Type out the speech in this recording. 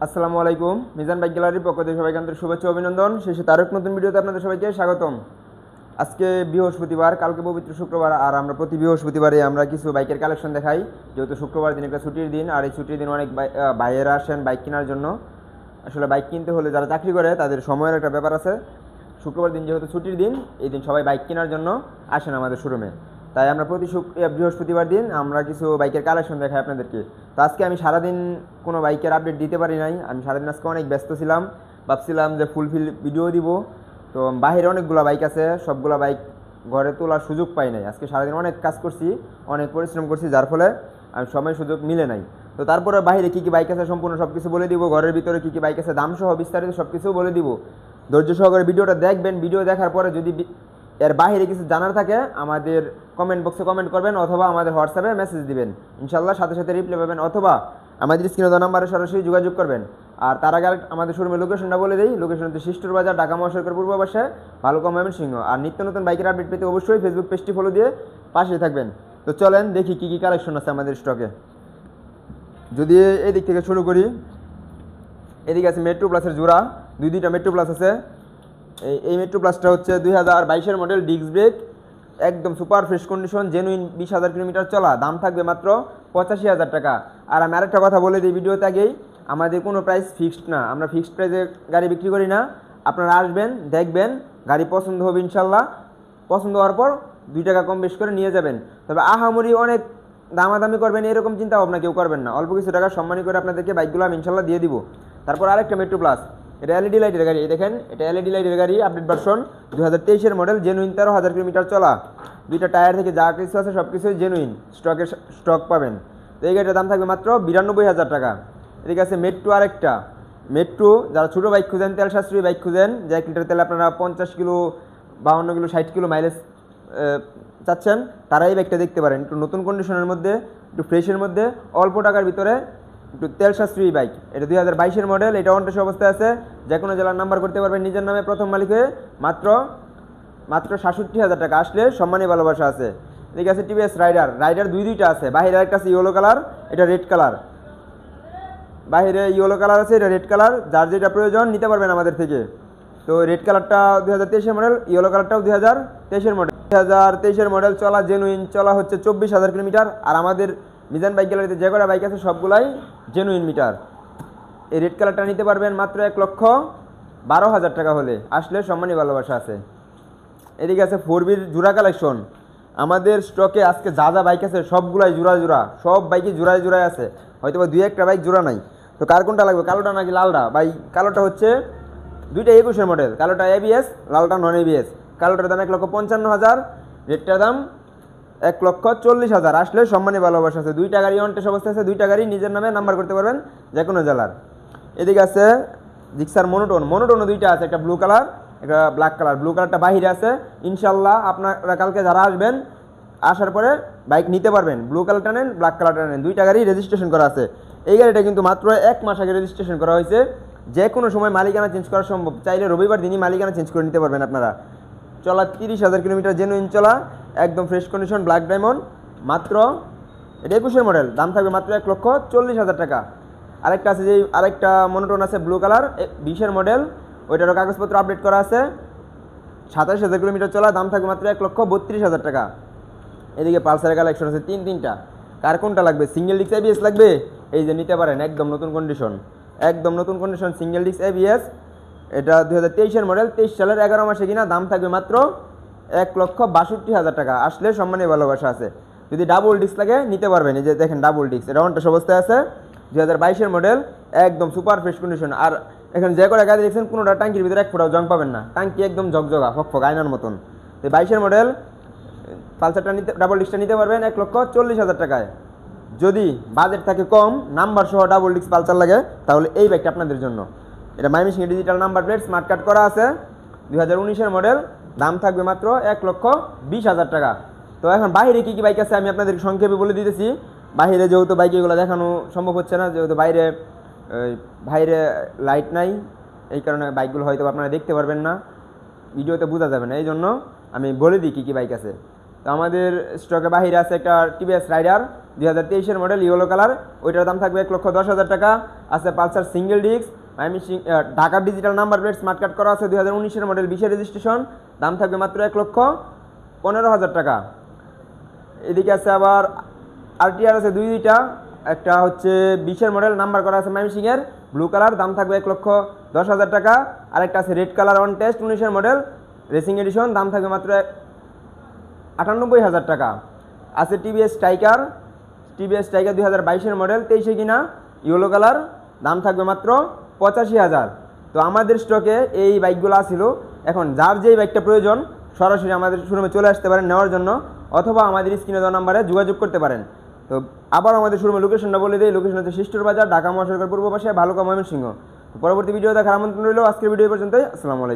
আসসালামু আলাইকুম। মিজান বাইক গ্যালারির পক্ষ থেকে সবাইকে আন্তরিক শুভেচ্ছা অভিনন্দন। শেষে তার এক নতুন ভিডিওতে আপনাদের সবাইকে স্বাগতম। আজকে বৃহস্পতিবার, কালকে পবিত্র শুক্রবার, আর আমরা প্রতি বৃহস্পতিবারে আমরা কিছু বাইকের কালেকশন দেখাই। যেহেতু শুক্রবার দিন একটা ছুটির দিন, আর এই ছুটির দিন অনেক ভাইয়েরা আসেন বাইক কেনার জন্য। আসলে বাইক কিনতে হলে যারা চাকরি করে তাদের সময়ের একটা ব্যাপার আছে। শুক্রবার দিন যেহেতু ছুটির দিন, এই দিন সবাই বাইক কেনার জন্য আসেন আমাদের শোরুমে। তাই আমরা প্রতি বৃহস্পতিবার দিন আমরা কিছু বাইকের কালেকশন দেখাই আপনাদেরকে। তো আজকে আমি সারাদিন কোনো বাইকের আপডেট দিতে পারি নাই। আমি সারাদিন আজকে অনেক ব্যস্ত ছিলাম, ভাবছিলাম যে ফুলফিল ভিডিও দিব। তো বাইরে অনেকগুলো বাইক আছে, সবগুলো বাইক ঘরে তোলার সুযোগ পাই নাই। আজকে সারাদিন অনেক কাজ করছি, অনেক পরিশ্রম করছি, যার ফলে আমি সময় সুযোগ মিলে নাই। তো তারপরে বাইরে কী কী বাইক আছে সম্পূর্ণ সব কিছু বলে দিব, ঘরের ভিতরে কী কী বাইক আছে দাম সহ বিস্তারিত সব কিছু বলে দিব। ধৈর্য সহকারে ভিডিওটা দেখবেন। ভিডিও দেখার পরে যদি এর বাইরে কিছু জানার থাকে আমাদের কমেন্ট বক্সে কমেন্ট করবেন, অথবা আমাদের হোয়াটসঅ্যাপে মেসেজ দিবেন। ইনশাল্লাহ সাথে সাথে রিপ্লাই পাবেন, অথবা আমাদের স্ক্রিনে দেওয়া নাম্বারে সরাসরি যোগাযোগ করবেন। আর তার আগে আমাদের শোরুমের লোকেশনটা বলে দিই। লোকেশন হচ্ছে শিষ্টর বাজার, ঢাকা মহাসড়কের পূর্ব পাশে, ভালুকা ময়মনসিংহ। আর নিত্য নতুন বাইকের আপডেট পেতে অবশ্যই ফেসবুক পেজটি ফলো দিয়ে পাশে থাকবেন। তো চলেন দেখি কী কী কালেকশন আছে আমাদের স্টকে। যদি এদিক থেকে শুরু করি, এদিকে আছে মেট্রো প্লাসের জোড়া, দুইটা মেট্রো প্লাস আছে। এই মেট্রো প্লাসটা হচ্ছে 2022-এর মডেল, ডিস্ক ব্রেক, একদম super fresh condition, genuine, 20,000 kilometre চলা। দাম থাকবে মাত্র 85,000 টাকা। আর আমি আরেকটা কথা বলে দিই ভিডিওতে আগেই, আমাদের কোনো প্রাইস ফিক্সড না, আমরা ফিক্সড প্রাইসে গাড়ি বিক্রি করি না। আপনারা আসবেন, দেখবেন, গাড়ি পছন্দ হবে ইনশাল্লাহ। পছন্দ হওয়ার পর 2 টাকা কম বেশ করে নিয়ে যাবেন। তবে আহামরি অনেক দামাদামি করবেন এরকম চিন্তা ভাবনা কেউ করবেন না। অল্প কিছু টাকা সম্মানী করে আপনাদেরকে বাইকগুলো আমি ইনশাল্লাহ দিয়ে দিব। তারপর আরেকটা মেট্রো প্লাস, এটা এলইডি লাইটের গাড়ি। দেখেন, এটা এলইডি লাইটের গাড়ি, আপডেট ভার্সন, 2023-এর মডেল, জেনুইন, 13,000 কিলোমিটার চলা। দুইটা টায়ার থেকে যা কিছু আছে সব কিছুই জেনুইন, স্টক পাবেন। তো এই গাড়িটার দাম থাকবে মাত্র 92,000 টাকা। এদিকে আছে মেট্রো, আরেকটা মেট্রো। যারা ছোটো বাইক খুঁজেন, তেল সাশ্রয়ী বাইক খুঁজেন, যে 1 লিটার তেলে আপনারা 50 কিলো, 52 কিলো, 60 কিলো মাইলেজ চাচ্ছেন, তারা এই বাইকটা দেখতে পারেন। একটু নতুন কন্ডিশনের মধ্যে, একটু ফ্রেশের মধ্যে, অল্প টাকার ভিতরে, একটু তেল সাশ্রয়ী বাইক। এটা 2022-এর মডেল, এটা অনটেস্ট অবস্থায় আছে। যে কোনো জেলার নাম্বার করতে পারবেন নিজের নামে, প্রথম মালিক হয়ে। মাত্র 67,000 টাকা। আসলে সম্মানী ভালোবাসা আছে। এদিকে আছে টিভিএস রাইডার দুইটা আছে। বাইরে একটা আছে ইয়েলো কালার, এটা রেড কালার। বাইরে ইয়েলো কালার আছে, এটা রেড কালার। যার যেটা প্রয়োজন নিতে পারবেন আমাদের থেকে। তো রেড কালারটা 2023-এর মডেল, ইয়েলো কালারটাও 2023-এর মডেল। 2023-এর মডেল, চলা জেনুইন, চলা হচ্ছে 24,000 কিলোমিটার। আর আমাদের মিজান বাইক গ্যালারিতে যে কটা বাইক আছে সবগুলাই জেনুইন মিটার। এই রেড কালারটা নিতে পারবেন মাত্র 1,12,000 টাকা হলে। আসলে সম্মানী ভালোবাসা আছে। এদিকে আছে 4B'র জোড়া কালেকশন। আমাদের স্টকে আজকে যা যা বাইক আছে সবগুলাই জোড়া, সব বাইকই জোড়ায় আছে। হয়তো বা 2-1টা বাইক জোড়া নাই। তো কার কোনটা লাগবে, কালোটা নাকি লালটা? ভাই কালোটা হচ্ছে 2021-এর মডেল, কালোটা এবিএস, লালটা নন এবিএস। কালোটার দাম 1,55,000, রেডটার দাম 1,40,000। আসলে সম্মানী ভালোবাসা আছে। 2টা গাড়ি অনটেস্ট অবস্থায় আছে, 2টা গাড়ি নিজের নামে নাম্বার করতে পারবেন যে কোনো জেলার। এদিকে আছে জিক্সার মনোটোনও 2টা আছে, একটা ব্লু কালার, একটা ব্ল্যাক কালার। ব্লু কালারটা বাহিরে আছে। ইনশাল্লাহ আপনারা কালকে যারা আসবেন, আসার পরে বাইক নিতে পারবেন। ব্লু কালারটা নেন, ব্ল্যাক কালারটা নেন, 2টা গাড়ি রেজিস্ট্রেশন করা আছে। এই গাড়িটা কিন্তু মাত্র 1 মাস আগে রেজিস্ট্রেশন করা হয়েছে। যে কোনো সময় মালিকানা চেঞ্জ করা সম্ভব, চাইলে রবিবার দিনই মালিকানা চেঞ্জ করে নিতে পারবেন আপনারা। চলা 30,000 কিলোমিটার, জেনুইন চলা, একদম ফ্রেশ কন্ডিশন, ব্ল্যাক ডায়মন্ড। মাত্র এটা 21-এর মডেল, দাম থাকবে মাত্র 1,40,000 টাকা। আরেকটা আছে, যে আরেকটা মনোটোন আছে ব্লু কালার, 20-এর মডেল, ওইটারও কাগজপত্র আপডেট করা আছে, 27,000 কিলোমিটার চলা, দাম থাকবে মাত্র 1,32,000 টাকা। এদিকে পালসারের কালেকশন আছে তিনটা। কার কোনটা লাগবে? সিঙ্গেল ডিস্ক এবিএস লাগবে, এই যে নিতে পারেন, একদম নতুন কন্ডিশন সিঙ্গেল ডিস্ক এবিএস। এটা 2023-এর মডেল, 23 সালের 11 মাসে কিনা, দাম থাকবে মাত্র 1,62,000 টাকা। আসলে সম্মানী ভালোবাসা আছে। যদি ডাবল ডিস্ক লাগে নিতে পারবেন। এই যে দেখেন ডাবল ডিস্ক, এটা অনটেস্ট অবস্থায় আছে, 2022-এর মডেল, একদম সুপার ফ্রেশ কন্ডিশন। আর এখানে যে করে গাড়ি দেখছেন কোনোটা ট্যাঙ্কির ভিতরে 1 ফোঁটাও জং পাবেন না, ট্যাঙ্কি একদম ঝকঝকা ফকফক আয়নার মতন। তো 22-এর মডেল পালসারটা নিতে, ডাবল ডিস্কটা নিতে পারবেন 1,40,000 টাকায়। যদি বাজেট থাকে কম, নাম্বার সহ ডাবল ডিস্ক পালসার লাগে, তাহলে এই বাইকটা আপনাদের জন্য। এটা Mymensingh digital number plate, smart card করা আছে, 2019-এর মডেল, দাম থাকবে মাত্র 1,20,000 টাকা। তো এখন বাইরে কী কী বাইক আছে আমি আপনাদের সংক্ষেপে বলে দিতেছি। বাইরে যেহেতু বাইক এগুলো দেখানো সম্ভব হচ্ছে না, যেহেতু বাইরে লাইট নাই, এই কারণে বাইকগুলো হয়তো আপনারা দেখতে পারবেন না, ভিডিওতে বোঝা যাবে না। এই জন্য আমি বলে দিই কী কী বাইক আছে। তো আমাদের স্টকে বাহিরে আছে একটা টিভিএস রাইডার 2023-এর মডেল ইয়েলো কালার, ওইটার দাম থাকবে 1,10,000 টাকা। আছে Pulsar single disc Dhaka digital number plate smart card করা আছে 2019-এর মডেল 20-এর রেজিস্ট্রেশন, দাম থাকবে মাত্র 1,15,000 টাকা। এদিকে আছে আবার আরটিআর আছে দুইটা, একটা হচ্ছে 20-এর মডেল নাম্বার করা আছে ময়মনসিংহের ব্লু কালার, দাম থাকবে 1,10,000 টাকা। আর একটা আছে রেড কালার অন টেস্ট 19-এর মডেল রেসিং এডিশন, দাম থাকবে মাত্র 98,000 টাকা। আছে টিভিএস স্ট্রাইকার 2022-এর মডেল 23-এ কিনা ইয়েলো কালার, দাম থাকবে মাত্র 85,000। তো আমাদের স্টকে এই বাইকগুলো ছিল। এখন যার যেই বাইকটা প্রয়োজন সরাসরি আমাদের শোরুমে চলে আসতে পারেন নেওয়ার জন্য, অথবা আমাদের স্ক্রিনে দেওয়া নাম্বারে যোগাযোগ করতে পারেন। তো আবার আমাদের শোরুমের লোকেশনটা বলে দিই, লোকেশন হচ্ছে শিষ্টর বাজার, ঢাকা মহাসড়কের পূর্ব পাশে, ভালুকা, ময়মনসিংহ। তো পরবর্তী ভিডিও দেখার আমন্ত্রণ রইল। আজকের ভিডিও পর্যন্তই। আসসালামু আলাইকুম।